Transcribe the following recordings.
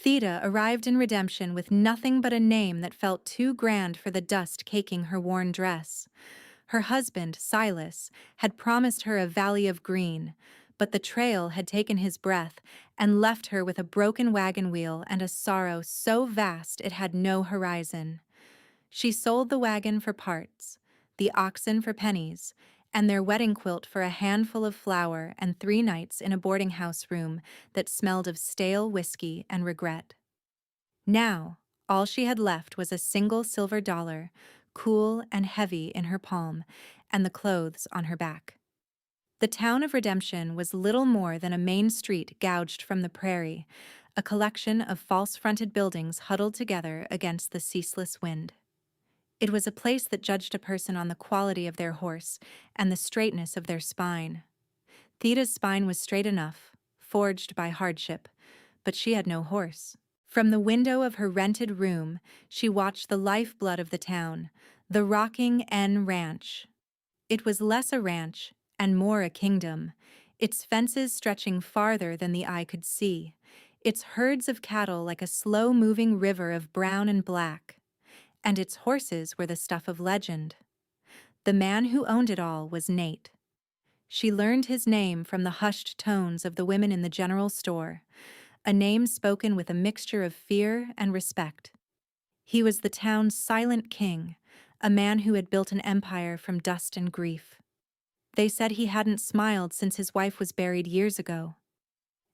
Theda arrived in Redemption with nothing but a name that felt too grand for the dust caking her worn dress. Her husband, Silas, had promised her a valley of green, but the trail had taken his breath and left her with a broken wagon wheel and a sorrow so vast it had no horizon. She sold the wagon for parts, the oxen for pennies, and their wedding quilt for a handful of flour and 3 nights in a boarding house room that smelled of stale whiskey and regret. Now, all she had left was a single silver dollar, cool and heavy in her palm, and the clothes on her back. The town of Redemption was little more than a main street gouged from the prairie, a collection of false-fronted buildings huddled together against the ceaseless wind. It was a place that judged a person on the quality of their horse and the straightness of their spine. Theda's spine was straight enough, forged by hardship, but she had no horse. From the window of her rented room, she watched the lifeblood of the town, the rocking N Ranch. It was less a ranch and more a kingdom, its fences stretching farther than the eye could see, its herds of cattle like a slow-moving river of brown and black. And its horses were the stuff of legend. The man who owned it all was Nate. She learned his name from the hushed tones of the women in the general store, a name spoken with a mixture of fear and respect. He was the town's silent king, a man who had built an empire from dust and grief. They said he hadn't smiled since his wife was buried years ago.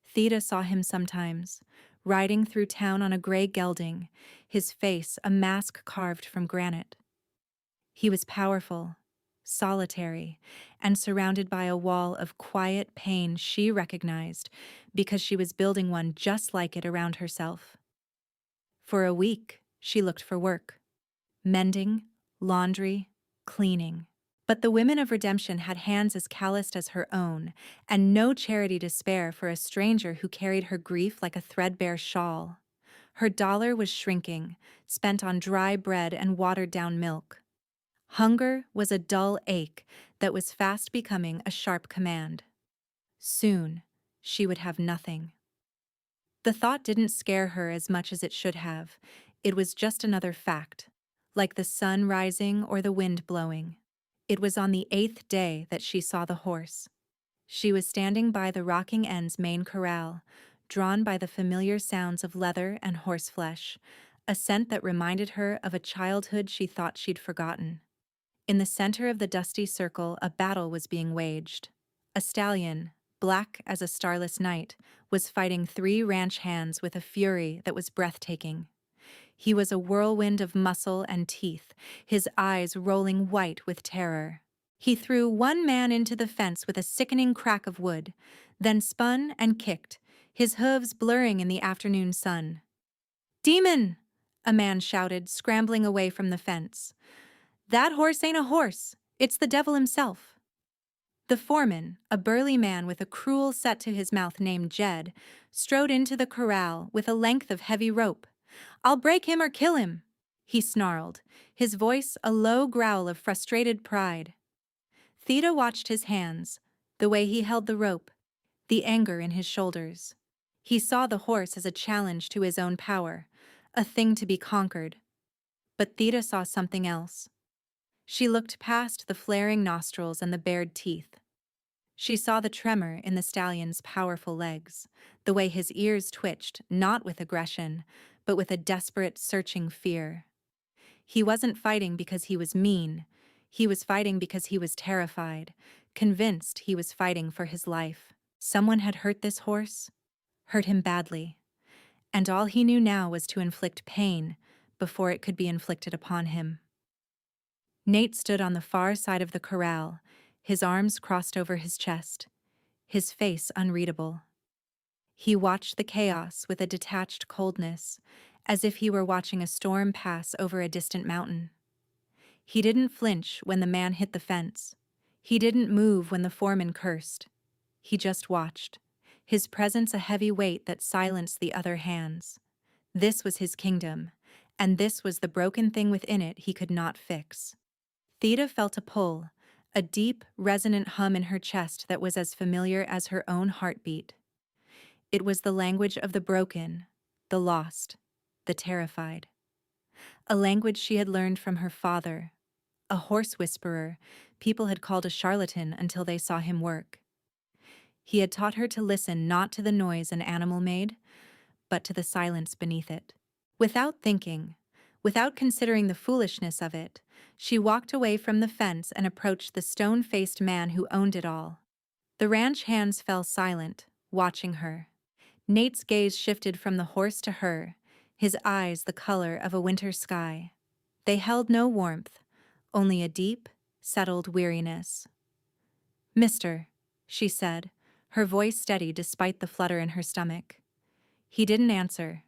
Theda saw him sometimes, riding through town on a gray gelding, his face a mask carved from granite. He was powerful, solitary, and surrounded by a wall of quiet pain she recognized because she was building one just like it around herself. For a week, she looked for work. Mending, laundry, cleaning. But the women of Redemption had hands as calloused as her own, and no charity to spare for a stranger who carried her grief like a threadbare shawl. Her dollar was shrinking, spent on dry bread and watered-down milk. Hunger was a dull ache that was fast becoming a sharp command. Soon, she would have nothing. The thought didn't scare her as much as it should have. It was just another fact, like the sun rising or the wind blowing. It was on the 8th day that she saw the horse. She was standing by the rocking N's main corral, drawn by the familiar sounds of leather and horseflesh, a scent that reminded her of a childhood she thought she'd forgotten. In the center of the dusty circle, a battle was being waged. A stallion, black as a starless night, was fighting 3 ranch hands with a fury that was breathtaking. He was a whirlwind of muscle and teeth, his eyes rolling white with terror. He threw one man into the fence with a sickening crack of wood, then spun and kicked, his hooves blurring in the afternoon sun. "Demon!" a man shouted, scrambling away from the fence. "That horse ain't a horse. It's the devil himself." The foreman, a burly man with a cruel set to his mouth named Jed, strode into the corral with a length of heavy rope. "I'll break him or kill him," he snarled, his voice a low growl of frustrated pride. Theda watched his hands, the way he held the rope, the anger in his shoulders. He saw the horse as a challenge to his own power, a thing to be conquered. But Theda saw something else. She looked past the flaring nostrils and the bared teeth. She saw the tremor in the stallion's powerful legs, the way his ears twitched, not with aggression, but with a desperate, searching fear. He wasn't fighting because he was mean. He was fighting because he was terrified, convinced he was fighting for his life. Someone had hurt this horse, hurt him badly, and all he knew now was to inflict pain before it could be inflicted upon him. Nate stood on the far side of the corral, his arms crossed over his chest, his face unreadable. He watched the chaos with a detached coldness, as if he were watching a storm pass over a distant mountain. He didn't flinch when the man hit the fence. He didn't move when the foreman cursed. He just watched, his presence a heavy weight that silenced the other hands. This was his kingdom, and this was the broken thing within it he could not fix. Theda felt a pull, a deep, resonant hum in her chest that was as familiar as her own heartbeat. It was the language of the broken, the lost, the terrified. A language she had learned from her father, a horse whisperer people had called a charlatan until they saw him work. He had taught her to listen not to the noise an animal made, but to the silence beneath it. Without thinking, without considering the foolishness of it, she walked away from the fence and approached the stone-faced man who owned it all. The ranch hands fell silent, watching her. Nate's gaze shifted from the horse to her, his eyes the color of a winter sky. They held no warmth, only a deep, settled weariness. "Mister," she said, her voice steady despite the flutter in her stomach. He didn't answer.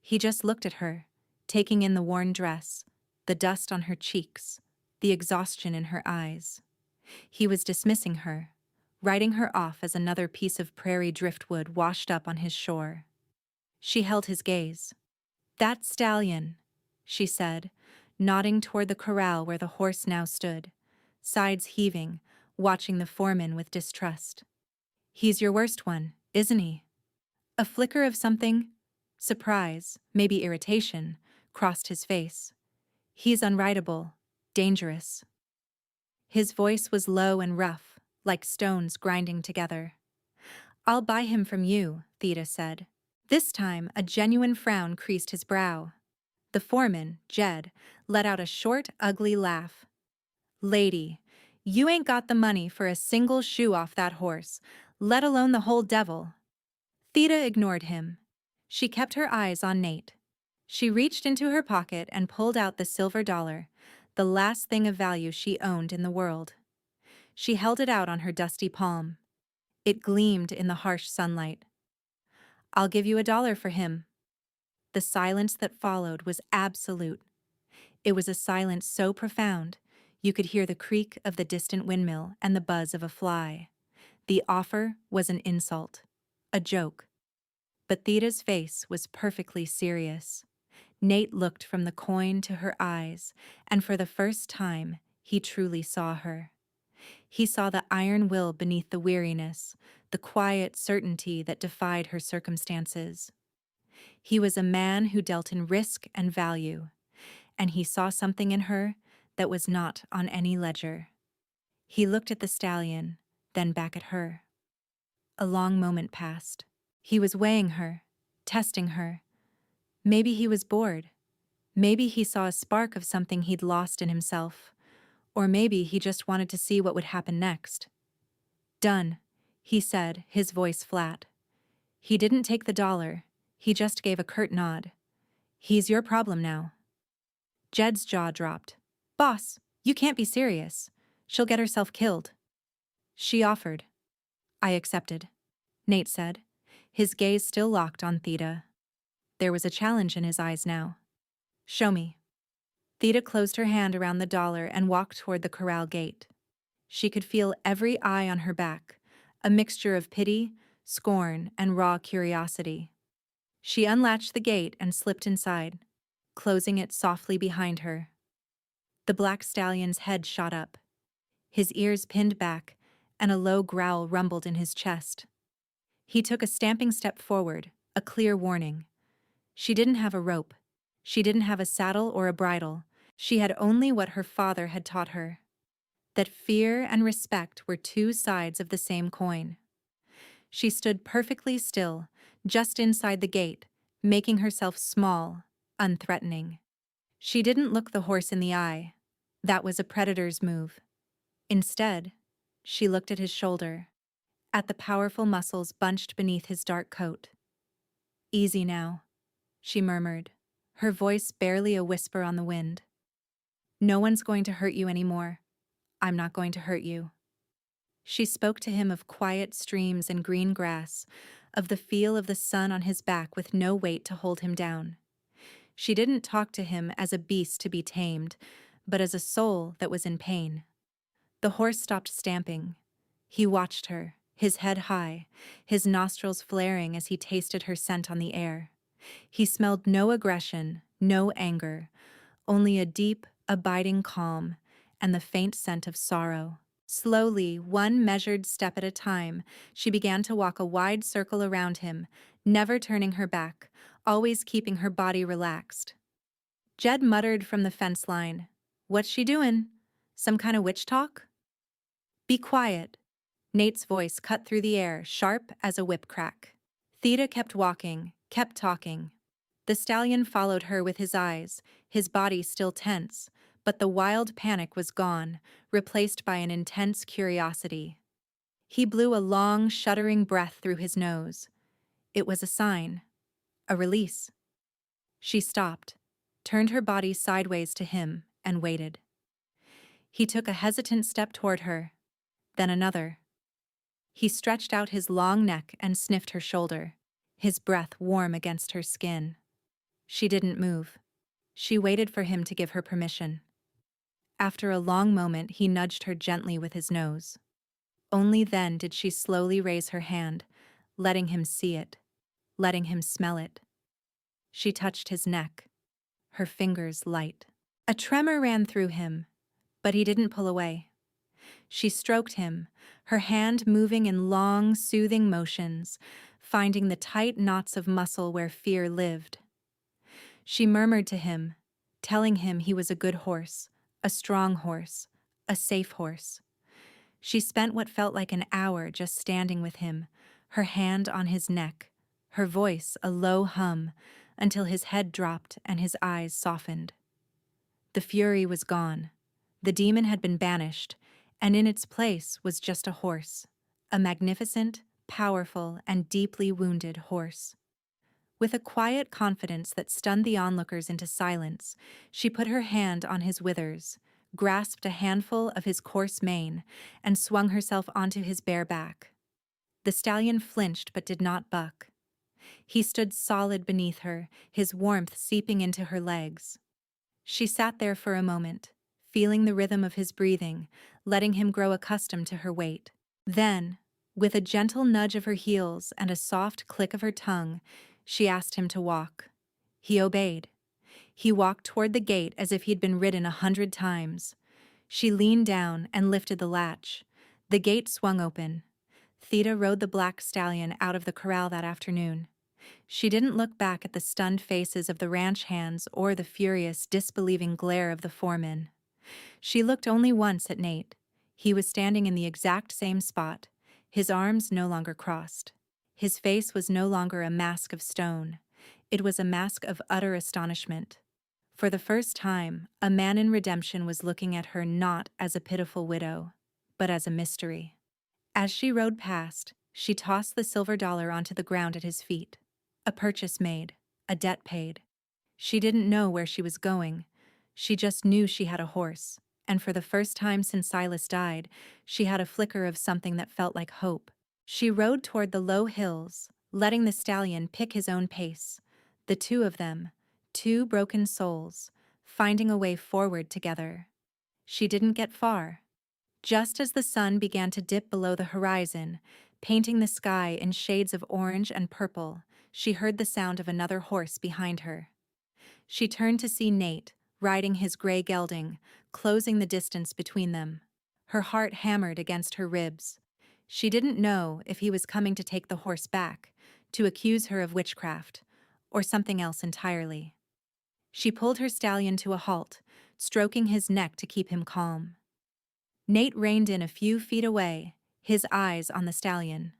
He just looked at her, taking in the worn dress, the dust on her cheeks, the exhaustion in her eyes. He was dismissing her, writing her off as another piece of prairie driftwood washed up on his shore. She held his gaze. "That Stallion," she said, nodding toward the corral where the horse now stood, sides heaving, watching the foreman with distrust. "He's your worst one, isn't he?" A flicker of something, surprise, maybe irritation, crossed his face. "He's unrideable, dangerous." His voice was low and rough, like stones grinding together. "I'll buy him from you," Theda said. This time, a genuine frown creased his brow. The foreman, Jed, let out a short, ugly laugh. "Lady, you ain't got the money for a single shoe off that horse, let alone the whole devil." Theda ignored him. She kept her eyes on Nate. She reached into her pocket and pulled out the silver dollar, the last thing of value she owned in the world. She held it out on her dusty palm. It gleamed in the harsh sunlight. "I'll give you $1 for him." The silence that followed was absolute. It was a silence so profound, you could hear the creak of the distant windmill and the buzz of a fly. The offer was an insult, a joke. But Theda's face was perfectly serious. Nate looked from the coin to her eyes, and for the first time, he truly saw her. He saw the iron will beneath the weariness, the quiet certainty that defied her circumstances. He was a man who dealt in risk and value, and he saw something in her that was not on any ledger. He looked at the stallion, then back at her. A long moment passed. He was weighing her, testing her. Maybe he was bored. Maybe he saw a spark of something he'd lost in himself. Or maybe he just wanted to see what would happen next. "Done," he said, his voice flat. He didn't take the dollar. He just gave a curt nod. "He's your problem now." Jed's jaw dropped. "Boss, you can't be serious. She'll get herself killed." She offered. "I accepted," Nate said, his gaze still locked on Theda. There was a challenge in his eyes now. "Show me." Theda closed her hand around the dollar and walked toward the corral gate. She could feel every eye on her back, a mixture of pity, scorn, and raw curiosity. She unlatched the gate and slipped inside, closing it softly behind her. The black stallion's head shot up. His ears pinned back, and a low growl rumbled in his chest. He took a stamping step forward, a clear warning. She didn't have a rope. She didn't have a saddle or a bridle. She had only what her father had taught her. That fear and respect were two sides of the same coin. She stood perfectly still, just inside the gate, making herself small, unthreatening. She didn't look the horse in the eye. That was a predator's move. Instead, she looked at his shoulder, at the powerful muscles bunched beneath his dark coat. "Easy now," she murmured, her voice barely a whisper on the wind. "No one's going to hurt you anymore. I'm not going to hurt you." She spoke to him of quiet streams and green grass, of the feel of the sun on his back with no weight to hold him down. She didn't talk to him as a beast to be tamed, but as a soul that was in pain. The horse stopped stamping. He watched her, his head high, his nostrils flaring as he tasted her scent on the air. He smelled no aggression, no anger, only a deep, abiding calm and the faint scent of sorrow. Slowly, one measured step at a time, she began to walk a wide circle around him, never turning her back, always keeping her body relaxed. Jed muttered from the fence line, "What's she doing? Some kind of witch talk?" "Be quiet." Nate's voice cut through the air, sharp as a whip crack. Theta kept walking, kept talking. The stallion followed her with his eyes, his body still tense, but the wild panic was gone, replaced by an intense curiosity. He blew a long, shuddering breath through his nose. It was a sign, a release. She stopped, turned her body sideways to him, and waited. He took a hesitant step toward her, then another. He stretched out his long neck and sniffed her shoulder, his breath warm against her skin. She didn't move. She waited for him to give her permission. After a long moment, he nudged her gently with his nose. Only then did she slowly raise her hand, letting him see it, letting him smell it. She touched his neck, her fingers light. A tremor ran through him, but he didn't pull away. She stroked him, her hand moving in long, soothing motions, finding the tight knots of muscle where fear lived. She murmured to him, telling him he was a good horse, a strong horse, a safe horse. She spent what felt like an hour just standing with him, her hand on his neck, her voice a low hum, until his head dropped and his eyes softened. The fury was gone. The demon had been banished, and in its place was just a horse, a magnificent, powerful, and deeply wounded horse. With a quiet confidence that stunned the onlookers into silence, she put her hand on his withers, grasped a handful of his coarse mane, and swung herself onto his bare back. The stallion flinched but did not buck. He stood solid beneath her, his warmth seeping into her legs. She sat there for a moment, feeling the rhythm of his breathing, letting him grow accustomed to her weight. Then, with a gentle nudge of her heels and a soft click of her tongue, she asked him to walk. He obeyed. He walked toward the gate as if he'd been ridden 100 times. She leaned down and lifted the latch. The gate swung open. Theta rode the black stallion out of the corral that afternoon. She didn't look back at the stunned faces of the ranch hands or the furious, disbelieving glare of the foreman. She looked only once at Nate. He was standing in the exact same spot, his arms no longer crossed. His face was no longer a mask of stone. It was a mask of utter astonishment. For the first time, a man in redemption was looking at her not as a pitiful widow, but as a mystery. As she rode past, she tossed the silver dollar onto the ground at his feet. A purchase made, a debt paid. She didn't know where she was going. She just knew she had a horse, and for the first time since Silas died, she had a flicker of something that felt like hope. She rode toward the low hills, letting the stallion pick his own pace. The two of them, two broken souls, finding a way forward together. She didn't get far. Just as the sun began to dip below the horizon, painting the sky in shades of orange and purple, she heard the sound of another horse behind her. She turned to see Nate, riding his gray gelding, closing the distance between them. Her heart hammered against her ribs. She didn't know if he was coming to take the horse back, to accuse her of witchcraft, or something else entirely. She pulled her stallion to a halt, stroking his neck to keep him calm. Nate reined in a few feet away, his eyes on the stallion.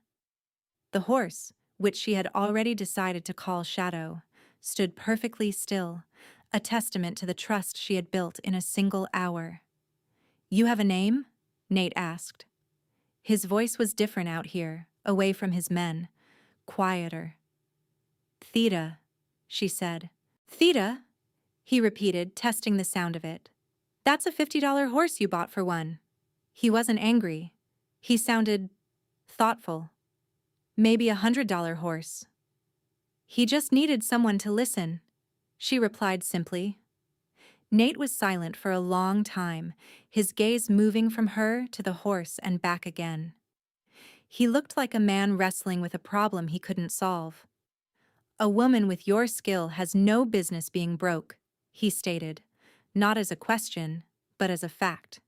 The horse, which she had already decided to call Shadow, stood perfectly still, a testament to the trust she had built in a single hour. "You have a name?" Nate asked. His voice was different out here, away from his men, quieter. "Theta," she said. "Theta?" he repeated, testing the sound of it. "That's a $50 horse you bought for one." He wasn't angry. He sounded thoughtful. "Maybe $100 horse." "He just needed someone to listen," she replied simply. Nate was silent for a long time, his gaze moving from her to the horse and back again. He looked like a man wrestling with a problem he couldn't solve. "A woman with your skill has no business being broke," he stated, not as a question, but as a fact.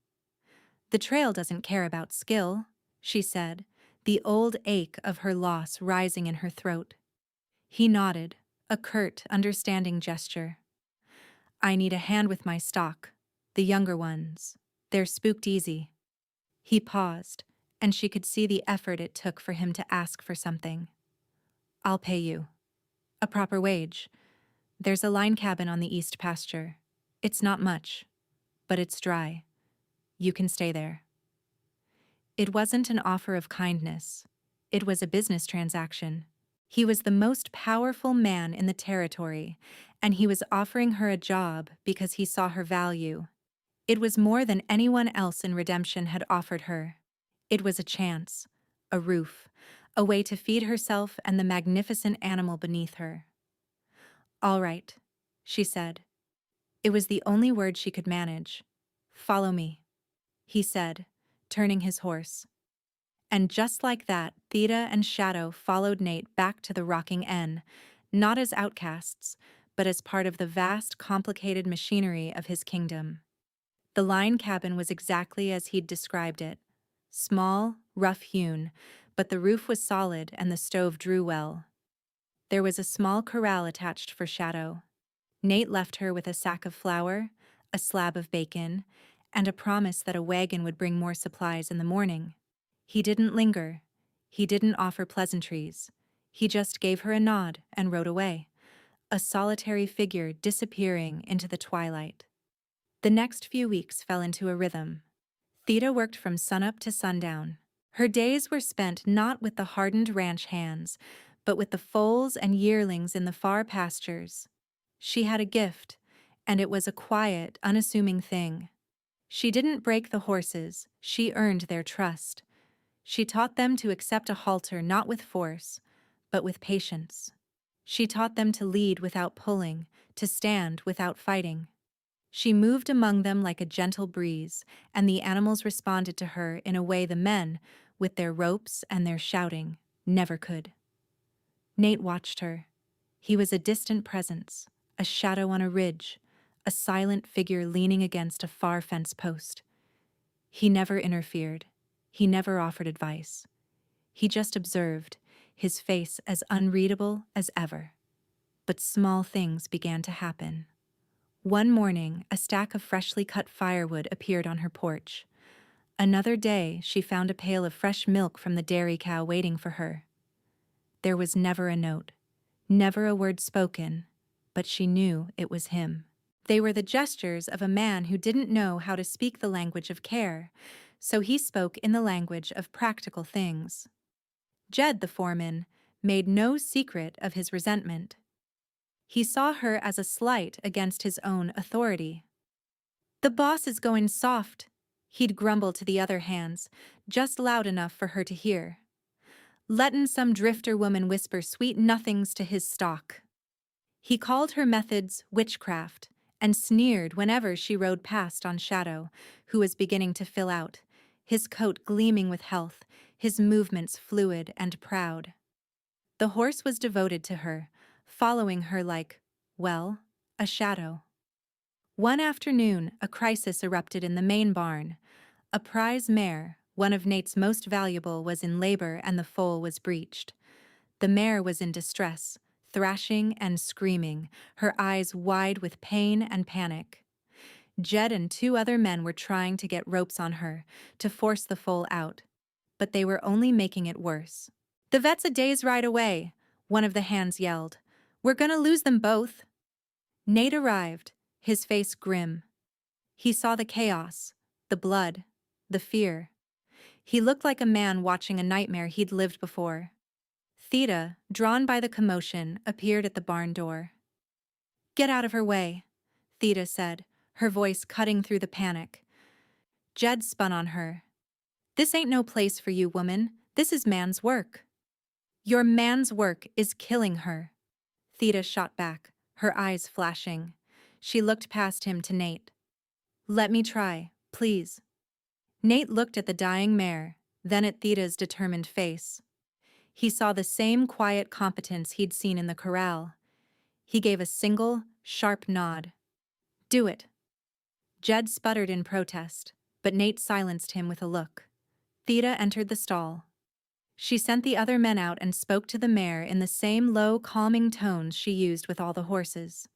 The trail doesn't care about skill, she said, the old ache of her loss rising in her throat. He nodded, a curt, understanding gesture. I need a hand with my stock. The younger ones. They're spooked easy. He paused, and she could see the effort it took for him to ask for something. I'll pay you. A proper wage. There's a line cabin on the east pasture. It's not much, but it's dry. You can stay there. It wasn't an offer of kindness. It was a business transaction. He was the most powerful man in the territory, and he was offering her a job because he saw her value. It was more than anyone else in Redemption had offered her. It was a chance, a roof, a way to feed herself and the magnificent animal beneath her. All right, she said. It was the only word she could manage. Follow me, he said, turning his horse. And just like that, Theta and Shadow followed Nate back to the rocking inn, not as outcasts, but as part of the vast, complicated machinery of his kingdom. The line cabin was exactly as he'd described it. Small, rough-hewn, but the roof was solid and the stove drew well. There was a small corral attached for Shadow. Nate left her with a sack of flour, a slab of bacon, and a promise that a wagon would bring more supplies in the morning. He didn't linger. He didn't offer pleasantries. He just gave her a nod and rode away, a solitary figure disappearing into the twilight. The next few weeks fell into a rhythm. Theta worked from sunup to sundown. Her days were spent not with the hardened ranch hands, but with the foals and yearlings in the far pastures. She had a gift, and it was a quiet, unassuming thing. She didn't break the horses, she earned their trust. She taught them to accept a halter not with force, but with patience. She taught them to lead without pulling, to stand without fighting. She moved among them like a gentle breeze, and the animals responded to her in a way the men, with their ropes and their shouting, never could. Nate watched her. He was a distant presence, a shadow on a ridge, a silent figure leaning against a far fence post. He never interfered. He never offered advice. He just observed, his face as unreadable as ever. But small things began to happen. One morning, a stack of freshly cut firewood appeared on her porch. Another day, she found a pail of fresh milk from the dairy cow waiting for her. There was never a note, never a word spoken, but she knew it was him. They were the gestures of a man who didn't know how to speak the language of care, so he spoke in the language of practical things. Jed, the foreman, made no secret of his resentment. He saw her as a slight against his own authority. The boss is going soft, he'd grumble to the other hands, just loud enough for her to hear. Lettin' some drifter woman whisper sweet nothings to his stock. He called her methods witchcraft, and sneered whenever she rode past on Shadow, who was beginning to fill out, his coat gleaming with health, his movements fluid and proud. The horse was devoted to her, following her like, well, a shadow. One afternoon, a crisis erupted in the main barn. A prize mare, one of Nate's most valuable, was in labor and the foal was breeched. The mare was in distress, thrashing and screaming, her eyes wide with pain and panic. Jed and two other men were trying to get ropes on her, to force the foal out, but they were only making it worse. The vet's a day's ride away, one of the hands yelled. We're gonna lose them both. Nate arrived, his face grim. He saw the chaos, the blood, the fear. He looked like a man watching a nightmare he'd lived before. Theta, drawn by the commotion, appeared at the barn door. Get out of her way, Theta said, her voice cutting through the panic. Jed spun on her. This ain't no place for you, woman. This is man's work. Your man's work is killing her. Theta shot back, her eyes flashing. She looked past him to Nate. Let me try, please. Nate looked at the dying mare, then at Theta's determined face. He saw the same quiet competence he'd seen in the corral. He gave a single, sharp nod. Do it. Jed sputtered in protest, but Nate silenced him with a look. Theda entered the stall. She sent the other men out and spoke to the mare in the same low, calming tones she used with all the horses.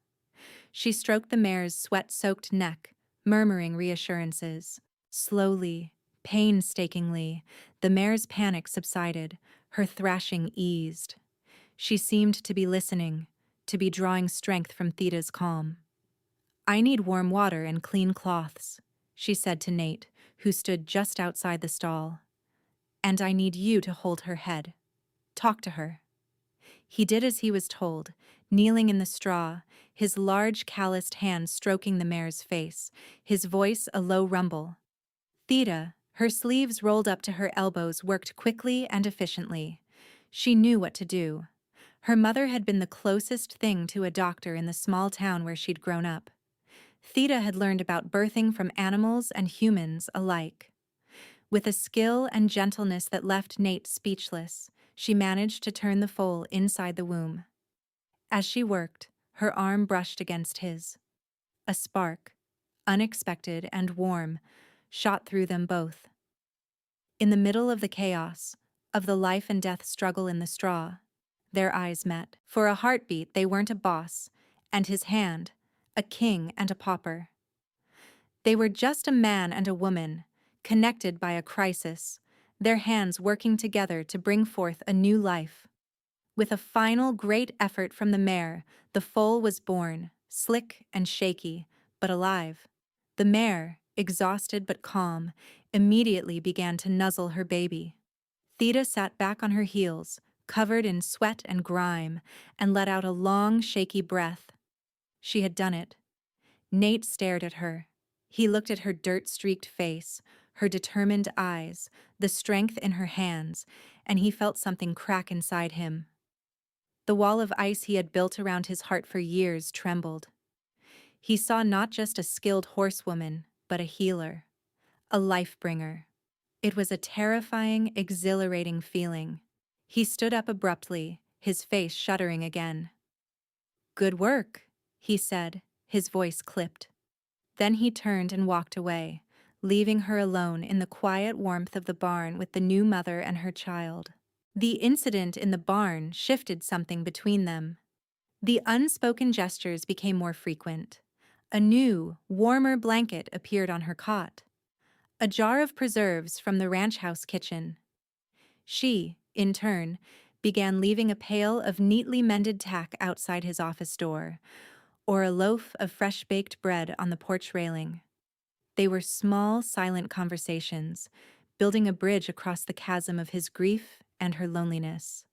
She stroked the mare's sweat-soaked neck, murmuring reassurances. Slowly, painstakingly, the mare's panic subsided, her thrashing eased. She seemed to be listening, to be drawing strength from Theda's calm. "I need warm water and clean cloths," she said to Nate, who stood just outside the stall. "And I need you to hold her head. Talk to her." He did as he was told, kneeling in the straw, his large calloused hand stroking the mare's face, his voice a low rumble. Theda, her sleeves rolled up to her elbows, worked quickly and efficiently. She knew what to do. Her mother had been the closest thing to a doctor in the small town where she'd grown up. Theda had learned about birthing from animals and humans alike. With a skill and gentleness that left Nate speechless, she managed to turn the foal inside the womb. As she worked, her arm brushed against his. A spark, unexpected and warm, shot through them both. In the middle of the chaos, of the life and death struggle in the straw, their eyes met. For a heartbeat, they weren't a boss, and his hand, a king and a pauper. They were just a man and a woman, connected by a crisis, their hands working together to bring forth a new life. With a final great effort from the mare, the foal was born, slick and shaky, but alive. The mare, exhausted but calm, immediately began to nuzzle her baby. Theda sat back on her heels, covered in sweat and grime, and let out a long, shaky breath. She had done it. Nate stared at her. He looked at her dirt-streaked face, her determined eyes, the strength in her hands, and he felt something crack inside him. The wall of ice he had built around his heart for years trembled. He saw not just a skilled horsewoman, but a healer, a life-bringer. It was a terrifying, exhilarating feeling. He stood up abruptly, his face shuddering again. "Good work," he said, his voice clipped. Then he turned and walked away, leaving her alone in the quiet warmth of the barn with the new mother and her child. The incident in the barn shifted something between them. The unspoken gestures became more frequent. A new, warmer blanket appeared on her cot. A jar of preserves from the ranch house kitchen. She, in turn, began leaving a pail of neatly mended tack outside his office door, or a loaf of fresh-baked bread on the porch railing. They were small, silent conversations, building a bridge across the chasm of his grief and her loneliness.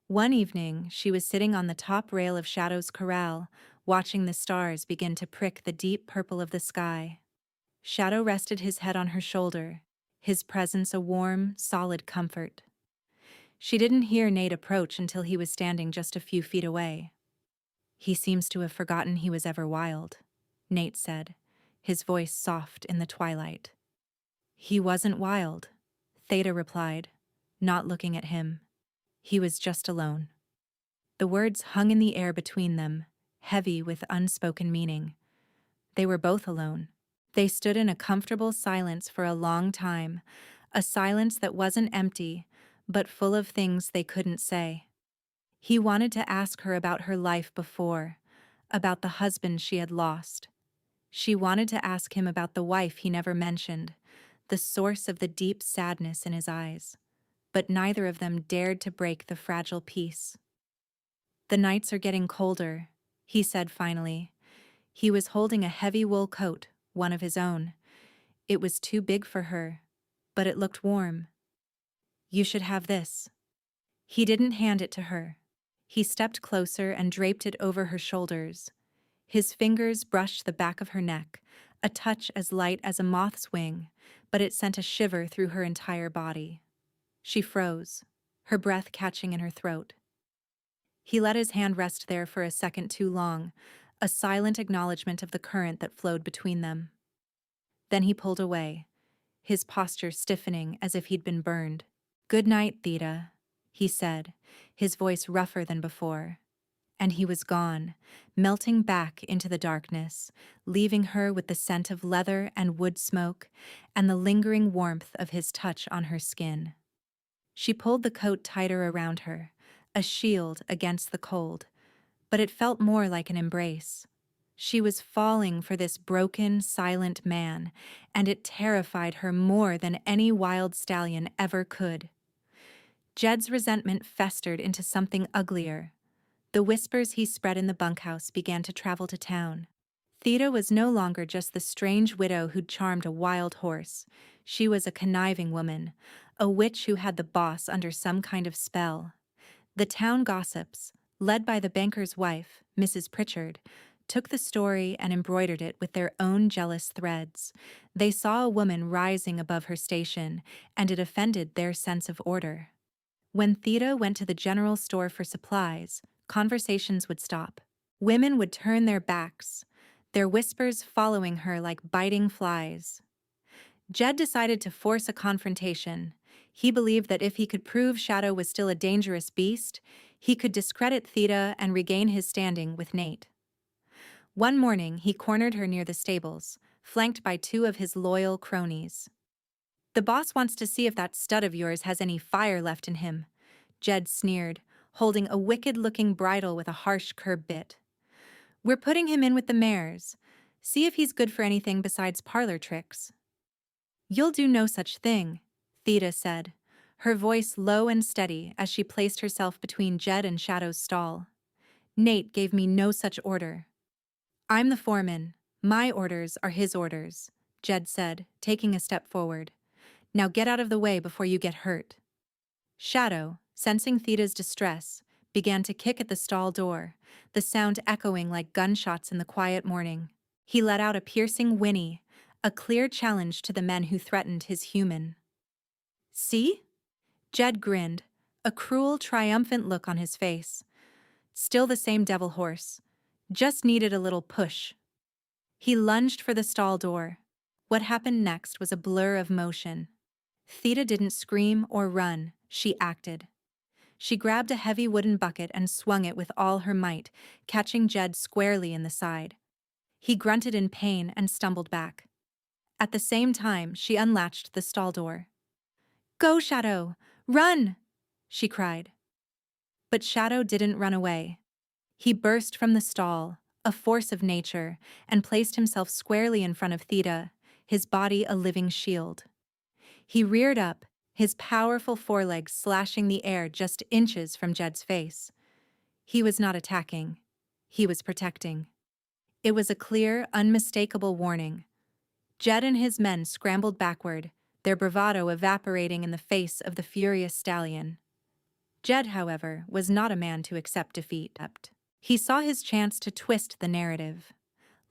One evening, she was sitting on the top rail of Shadow's corral, watching the stars begin to prick the deep purple of the sky. Shadow rested his head on her shoulder, his presence a warm, solid comfort. She didn't hear Nate approach until he was standing just a few feet away. "He seems to have forgotten he was ever wild," Nate said, his voice soft in the twilight. "He wasn't wild," Theda replied, not looking at him. "He was just alone." The words hung in the air between them, heavy with unspoken meaning. They were both alone. They stood in a comfortable silence for a long time, a silence that wasn't empty, but full of things they couldn't say. He wanted to ask her about her life before, about the husband she had lost. She wanted to ask him about the wife he never mentioned, the source of the deep sadness in his eyes. But neither of them dared to break the fragile peace. "The nights are getting colder," he said finally. He was holding a heavy wool coat, one of his own. It was too big for her, but it looked warm. "You should have this." He didn't hand it to her. He stepped closer and draped it over her shoulders. His fingers brushed the back of her neck, a touch as light as a moth's wing, but it sent a shiver through her entire body. She froze, her breath catching in her throat. He let his hand rest there for a second too long, a silent acknowledgement of the current that flowed between them. Then he pulled away, his posture stiffening as if he'd been burned. "Good night, Theda," he said, his voice rougher than before. and he was gone, melting back into the darkness, leaving her with the scent of leather and wood smoke and the lingering warmth of his touch on her skin. She pulled the coat tighter around her, a shield against the cold, but it felt more like an embrace. She was falling for this broken, silent man, and it terrified her more than any wild stallion ever could. Jed's resentment festered into something uglier. The whispers he spread in the bunkhouse began to travel to town. Theda was no longer just the strange widow who'd charmed a wild horse. She was a conniving woman, a witch who had the boss under some kind of spell. The town gossips, led by the banker's wife, Mrs. Pritchard, took the story and embroidered it with their own jealous threads. They saw a woman rising above her station, and it offended their sense of order. When Theda went to the general store for supplies, conversations would stop. Women would turn their backs, their whispers following her like biting flies. Jed decided to force a confrontation. He believed that if he could prove Shadow was still a dangerous beast, he could discredit Theda and regain his standing with Nate. One morning, he cornered her near the stables, flanked by two of his loyal cronies. "The boss wants to see if that stud of yours has any fire left in him," Jed sneered, holding a wicked-looking bridle with a harsh curb bit. "We're putting him in with the mares. See if he's good for anything besides parlor tricks." "You'll do no such thing," Theda said, her voice low and steady as she placed herself between Jed and Shadow's stall. "Nate gave me no such order." "I'm the foreman. My orders are his orders," Jed said, taking a step forward. "Now get out of the way before you get hurt." Shadow, sensing Theda's distress, began to kick at the stall door, the sound echoing like gunshots in the quiet morning. He let out a piercing whinny, a clear challenge to the men who threatened his human. "See?" Jed grinned, a cruel, triumphant look on his face. Still the same devil horse. Just needed a little push. He lunged for the stall door. What happened next was a blur of motion. Theda didn't scream or run, she acted. She grabbed a heavy wooden bucket and swung it with all her might, catching Jed squarely in the side. He grunted in pain and stumbled back. At the same time, she unlatched the stall door. "Go, Shadow! Run!" she cried. But Shadow didn't run away. He burst from the stall, a force of nature, and placed himself squarely in front of Theda, his body a living shield. He reared up, his powerful forelegs slashing the air just inches from Jed's face. He was not attacking. He was protecting. It was a clear, unmistakable warning. Jed and his men scrambled backward, their bravado evaporating in the face of the furious stallion. Jed, however, was not a man to accept defeat. He saw his chance to twist the narrative.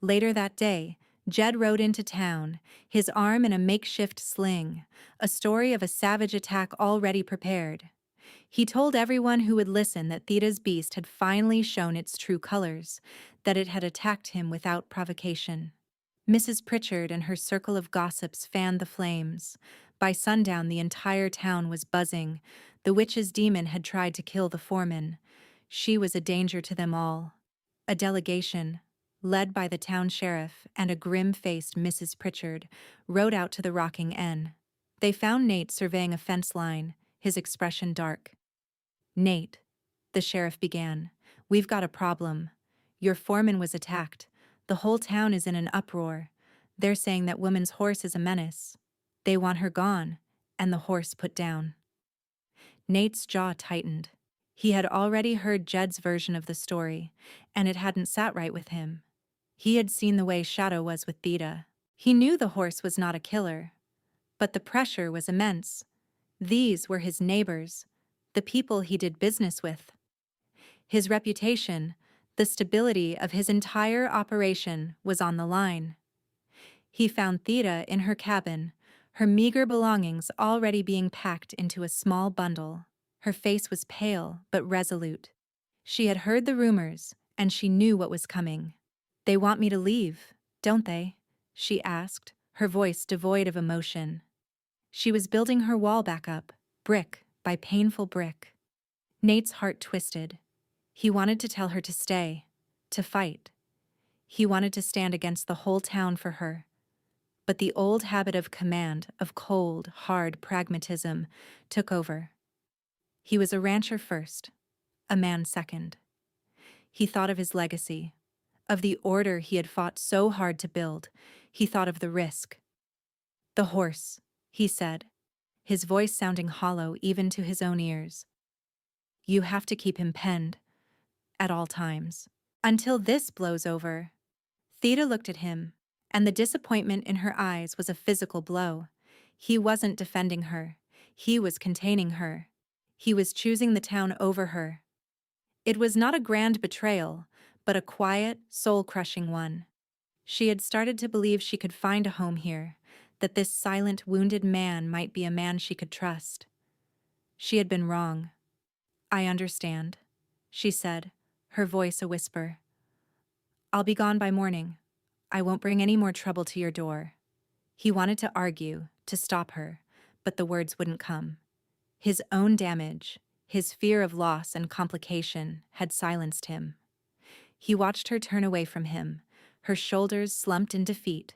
Later that day, Jed rode into town, his arm in a makeshift sling, a story of a savage attack already prepared. He told everyone who would listen that Theda's beast had finally shown its true colors, that it had attacked him without provocation. Mrs. Pritchard and her circle of gossips fanned the flames. By sundown, the entire town was buzzing. The witch's demon had tried to kill the foreman. She was a danger to them all. A delegation, led by the town sheriff and a grim-faced Mrs. Pritchard, rode out to the rocking inn. They found Nate surveying a fence line, his expression dark. "Nate," the sheriff began, "we've got a problem. Your foreman was attacked. The whole town is in an uproar. They're saying that woman's horse is a menace. They want her gone, and the horse put down." Nate's jaw tightened. He had already heard Jed's version of the story, and it hadn't sat right with him. He had seen the way Shadow was with Theda. He knew the horse was not a killer. But the pressure was immense. These were his neighbors, the people he did business with. His reputation, the stability of his entire operation, was on the line. He found Theda in her cabin, her meager belongings already being packed into a small bundle. Her face was pale but resolute. She had heard the rumors, and she knew what was coming. "They want me to leave, don't they?" she asked, her voice devoid of emotion. She was building her wall back up, brick by painful brick. Nate's heart twisted. He wanted to tell her to stay, to fight. He wanted to stand against the whole town for her. But the old habit of command, of cold, hard pragmatism, took over. He was a rancher first, a man second. He thought of his legacy, of the order he had fought so hard to build. He thought of the risk. "The horse," he said, his voice sounding hollow even to his own ears. "You have to keep him penned, at all times. Until this blows over." Theda looked at him, and the disappointment in her eyes was a physical blow. He wasn't defending her. He was containing her. He was choosing the town over her. It was not a grand betrayal, but a quiet, soul-crushing one. She had started to believe she could find a home here, that this silent, wounded man might be a man she could trust. She had been wrong. "I understand," she said, her voice a whisper. "I'll be gone by morning. I won't bring any more trouble to your door." He wanted to argue, to stop her, but the words wouldn't come. His own damage, his fear of loss and complication, had silenced him. He watched her turn away from him, her shoulders slumped in defeat,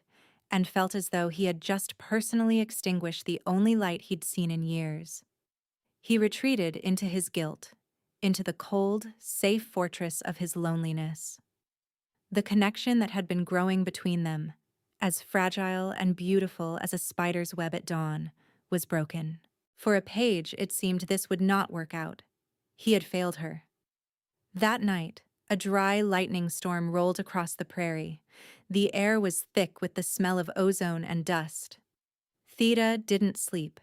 and felt as though he had just personally extinguished the only light he'd seen in years. He retreated into his guilt, into the cold, safe fortress of his loneliness. The connection that had been growing between them, as fragile and beautiful as a spider's web at dawn, was broken. For a page, it seemed this would not work out. He had failed her. That night, a dry lightning storm rolled across the prairie. The air was thick with the smell of ozone and dust. Theda didn't sleep.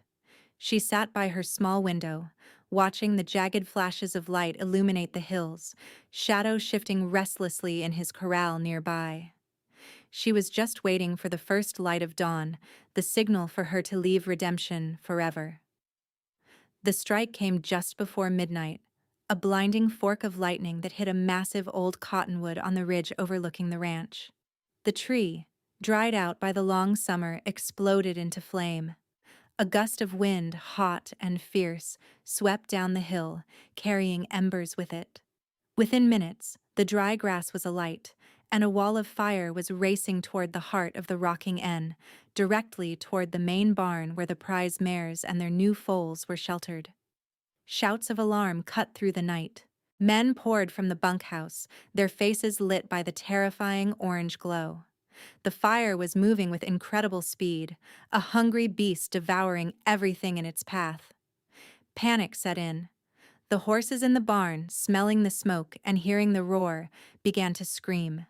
She sat by her small window, watching the jagged flashes of light illuminate the hills, shadow shifting restlessly in his corral nearby. She was just waiting for the first light of dawn, the signal for her to leave redemption forever. The strike came just before midnight, a blinding fork of lightning that hit a massive old cottonwood on the ridge overlooking the ranch. The tree, dried out by the long summer, exploded into flame. A gust of wind, hot and fierce, swept down the hill, carrying embers with it. Within minutes, the dry grass was alight, and a wall of fire was racing toward the heart of the rocking N, directly toward the main barn where the prize mares and their new foals were sheltered. Shouts of alarm cut through the night. Men poured from the bunkhouse, their faces lit by the terrifying orange glow. The fire was moving with incredible speed, a hungry beast devouring everything in its path. Panic set in. The horses in the barn, smelling the smoke and hearing the roar, began to scream.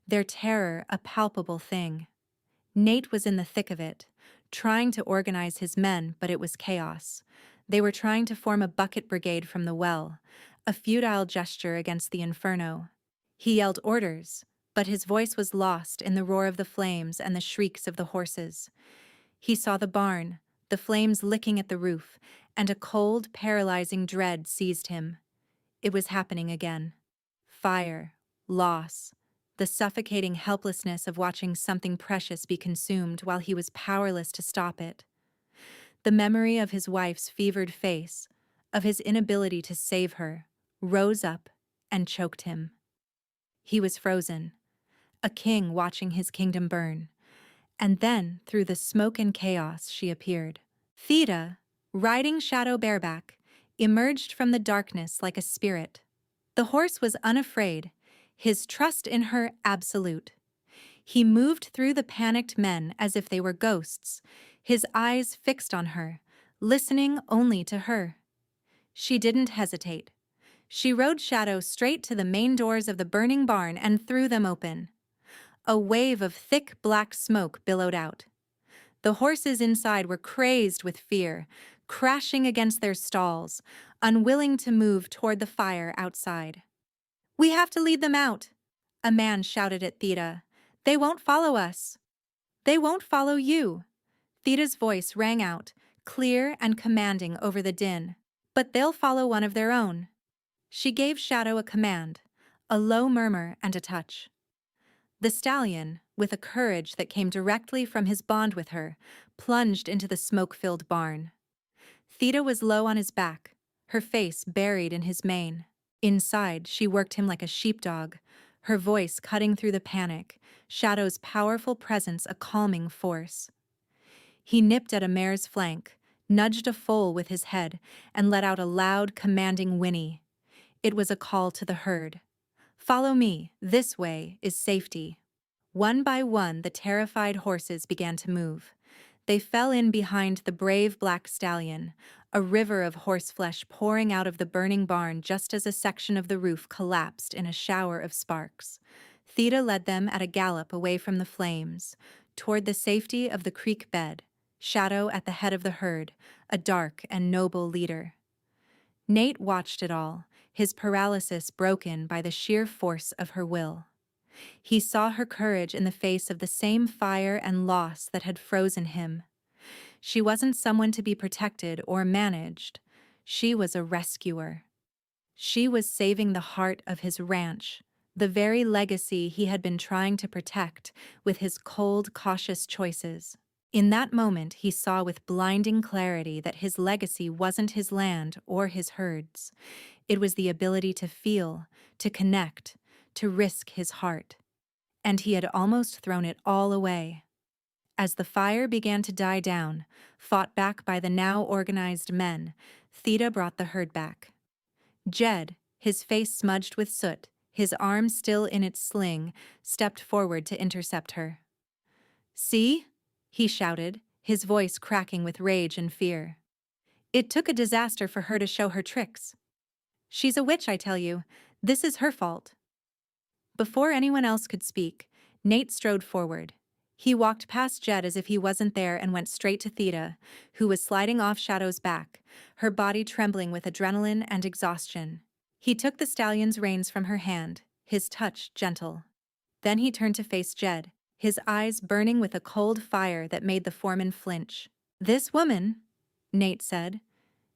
Their terror a palpable thing. Nate was in the thick of it, trying to organize his men, but it was chaos. They were trying to form a bucket brigade from the well, a futile gesture against the inferno. He yelled orders, but his voice was lost in the roar of the flames and the shrieks of the horses. He saw the barn, the flames licking at the roof, and a cold, paralyzing dread seized him. It was happening again. Fire, loss, the suffocating helplessness of watching something precious be consumed while he was powerless to stop it. The memory of his wife's fevered face, of his inability to save her, rose up and choked him. He was frozen, a king watching his kingdom burn. And then, through the smoke and chaos, she appeared. Theda, riding Shadow bareback, emerged from the darkness like a spirit. The horse was unafraid, his trust in her absolute. He moved through the panicked men as if they were ghosts, his eyes fixed on her, listening only to her. She didn't hesitate. She rode Shadow straight to the main doors of the burning barn and threw them open. A wave of thick black smoke billowed out. The horses inside were crazed with fear, crashing against their stalls, unwilling to move toward the fire outside. "We have to lead them out," a man shouted at Theda. "They won't follow us." "They won't follow you." Theda's voice rang out, clear and commanding over the din. "But they'll follow one of their own." She gave Shadow a command, a low murmur and a touch. The stallion, with a courage that came directly from his bond with her, plunged into the smoke-filled barn. Theda was low on his back, her face buried in his mane. Inside, she worked him like a sheepdog, her voice cutting through the panic, Shadow's powerful presence a calming force. He nipped at a mare's flank, nudged a foal with his head, and let out a loud, commanding whinny. It was a call to the herd. "Follow me, this way is safety." One by one, the terrified horses began to move. They fell in behind the brave black stallion, a river of horseflesh pouring out of the burning barn just as a section of the roof collapsed in a shower of sparks. Theta led them at a gallop away from the flames, toward the safety of the creek bed, Shadow at the head of the herd, a dark and noble leader. Nate watched it all, his paralysis broken by the sheer force of her will. He saw her courage in the face of the same fire and loss that had frozen him. She wasn't someone to be protected or managed. She was a rescuer. She was saving the heart of his ranch, the very legacy he had been trying to protect with his cold, cautious choices. In that moment, he saw with blinding clarity that his legacy wasn't his land or his herds. It was the ability to feel, to connect, to risk his heart. And he had almost thrown it all away. As the fire began to die down, fought back by the now organized men, Theta brought the herd back. Jed, his face smudged with soot, his arm still in its sling, stepped forward to intercept her. "See?" he shouted, his voice cracking with rage and fear. "It took a disaster for her to show her tricks. She's a witch, I tell you. This is her fault." Before anyone else could speak, Nate strode forward. He walked past Jed as if he wasn't there and went straight to Theta, who was sliding off Shadow's back, her body trembling with adrenaline and exhaustion. He took the stallion's reins from her hand, his touch gentle. Then he turned to face Jed, his eyes burning with a cold fire that made the foreman flinch. "This woman," Nate said,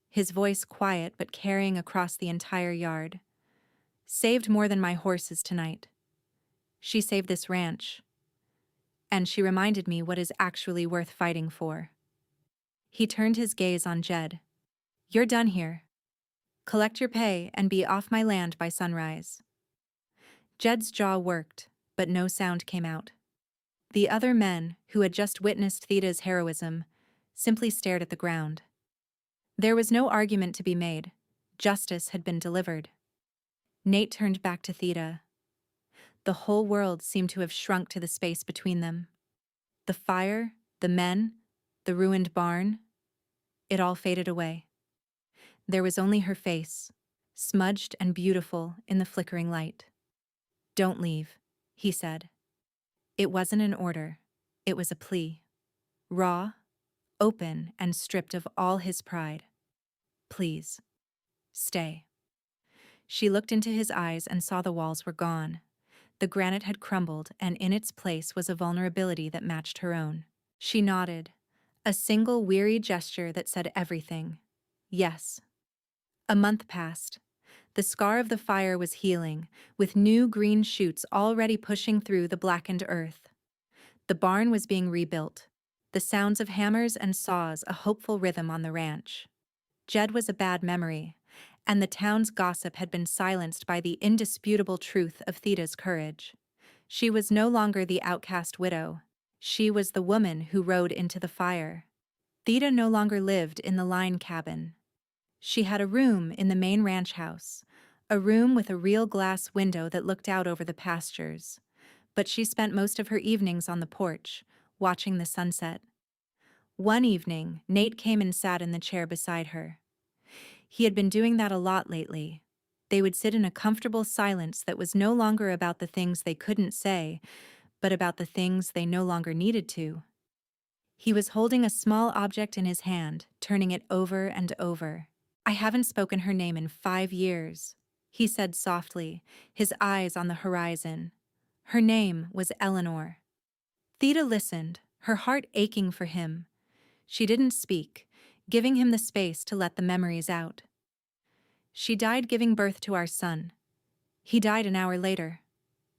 his voice quiet but carrying across the entire yard, "saved more than my horses tonight. She saved this ranch. And she reminded me what is actually worth fighting for." He turned his gaze on Jed. "You're done here. Collect your pay and be off my land by sunrise." Jed's jaw worked, but no sound came out. The other men, who had just witnessed Theta's heroism, simply stared at the ground. There was no argument to be made. Justice had been delivered. Nate turned back to Theta. The whole world seemed to have shrunk to the space between them. The fire, the men, the ruined barn, it all faded away. There was only her face, smudged and beautiful in the flickering light. "Don't leave," he said. It wasn't an order, it was a plea. Raw, open, and stripped of all his pride. "Please, stay." She looked into his eyes and saw the walls were gone. The granite had crumbled, and in its place was a vulnerability that matched her own. She nodded, a single weary gesture that said everything. Yes. A month passed. The scar of the fire was healing, with new green shoots already pushing through the blackened earth. The barn was being rebuilt, the sounds of hammers and saws a hopeful rhythm on the ranch. Jed was a bad memory, and the town's gossip had been silenced by the indisputable truth of Theta's courage. She was no longer the outcast widow. She was the woman who rode into the fire. Theta no longer lived in the line cabin. She had a room in the main ranch house, a room with a real glass window that looked out over the pastures. But she spent most of her evenings on the porch, watching the sunset. One evening, Nate came and sat in the chair beside her. He had been doing that a lot lately. They would sit in a comfortable silence that was no longer about the things they couldn't say, but about the things they no longer needed to. He was holding a small object in his hand, turning it over and over. "I haven't spoken her name in 5 years," he said softly, his eyes on the horizon. Her name was Eleanor. Theta listened, her heart aching for him. She didn't speak, giving him the space to let the memories out. "She died giving birth to our son. He died an hour later,"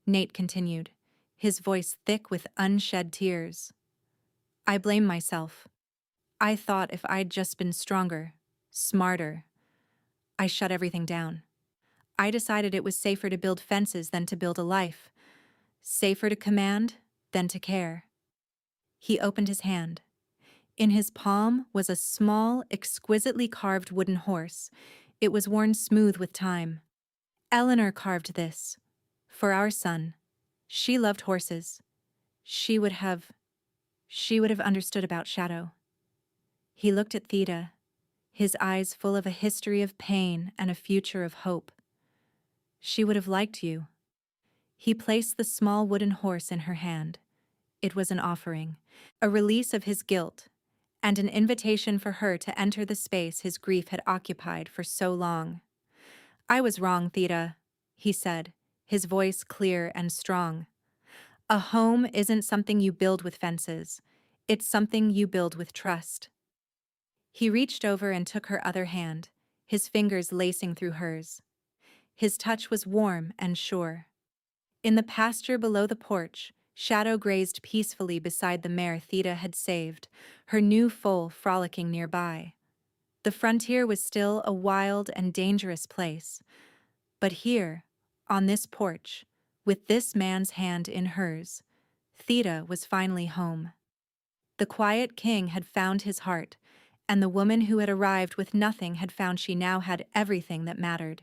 Nate continued, his voice thick with unshed tears. "I blame myself. I thought if I'd just been stronger, smarter. I shut everything down. I decided it was safer to build fences than to build a life. Safer to command than to care. He opened his hand. In his palm was a small, exquisitely carved wooden horse. It was worn smooth with time. Eleanor carved this. For our son. She loved horses. She would have understood about Shadow. He looked at Theta, his eyes full of a history of pain and a future of hope. She would have liked you. He placed the small wooden horse in her hand. It was an offering, a release of his guilt, and an invitation for her to enter the space his grief had occupied for so long. I was wrong, Theta, he said, his voice clear and strong. A home isn't something you build with fences. It's something you build with trust. He reached over and took her other hand, his fingers lacing through hers. His touch was warm and sure. In the pasture below the porch, Shadow grazed peacefully beside the mare Theta had saved, her new foal frolicking nearby. The frontier was still a wild and dangerous place. But here, on this porch, with this man's hand in hers, Theta was finally home. The quiet king had found his heart, and the woman who had arrived with nothing had found she now had everything that mattered.